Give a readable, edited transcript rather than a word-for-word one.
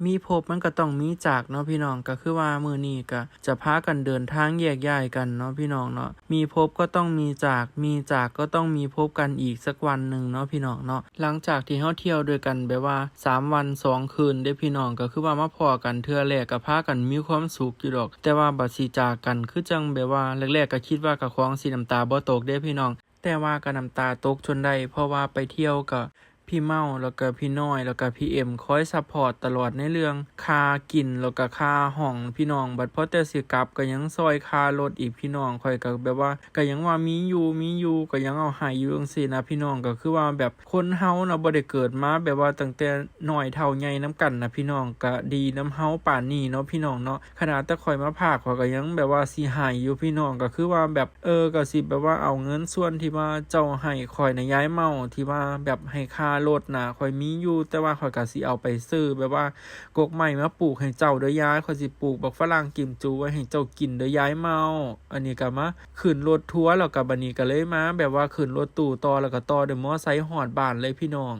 มีพบมันก็ต้องมีจากเนาะพี่น้องก็คือว่ามื้อนี้ก็จะพากันเดินทางแยกย้ายกันเนาะพี่น้องเนาะมีพบก็ต้องมีจากมีจากก็ต้องมีพบกันอีกสักวันหนึ่งเนาะพี่น้องเนาะหลังจากที่เราเที่ยวด้วยกันแบบว่า3วัน2คืนเด้พี่น้องก็คือว่ามาพ้อกันเทื่อแรกก็พากันมีความสุขอยู่ดอกแต่ว่าบัดสิจากกันคือจังแบบว่าแรกๆก็คิดว่าเจ้าของสิน้ำตาบ่ตกเด้พี่น้องแต่ว่าก็น้ำตาตกจนได้เพราะว่าไปเที่ยวก็พี่เมาแล้วก็พี่น้อยแล้วก็พี่เอ็มคอยซัปพอร์ตตลอดในเรื่องค่ากินแล้วก็ค่าห้องพี่น้องบัดพอแต่สิกลับก็ยังซอยค่ารถอีกพี่น้องข้อยก็แบบว่าก็ยังว่ามีอยู่ก็ยังเอาให้อยู่จังซี่นะพี่น้องก็คือว่าแบบคนเฮาเนาะบ่ได้เกิดมาแบบว่าตั้งแต่น้อยเท่าใหญ่นํกันนะพี่น้องก็ดีนำเฮาปานนี้เนาะพี่น้องเนาะขนาดแต่ข้อยมาพากข้อยก็ยังแบบว่าสิให้อยู่พี่น้องก็คือว่าแบบก็สิแบบว่าเอาเงินส่วนที่ว่าเจ้าให้ข้อยน่ะย้ายเมาที่ว่าแบบให้ค่ารถน่ะข้อยมีอยู่แต่ว่าข้อยก็สิเอาไปซื้อแบบว่ากกไม้มาปลูกให้เจ้าเด้อยายข้อยสิปลูกบักฝรั่งกิมจูไว้ให้เจ้ากินเด้อยายเมาอันนี้ก็มาขึ้นรถทัวร์แล้วก็บัดนี้ก็เลยมาแบบว่าขึ้นรถตู้ต่อแล้วก็ต่อด้วยมอไซค์ฮอดบ้านเลยพี่น้อง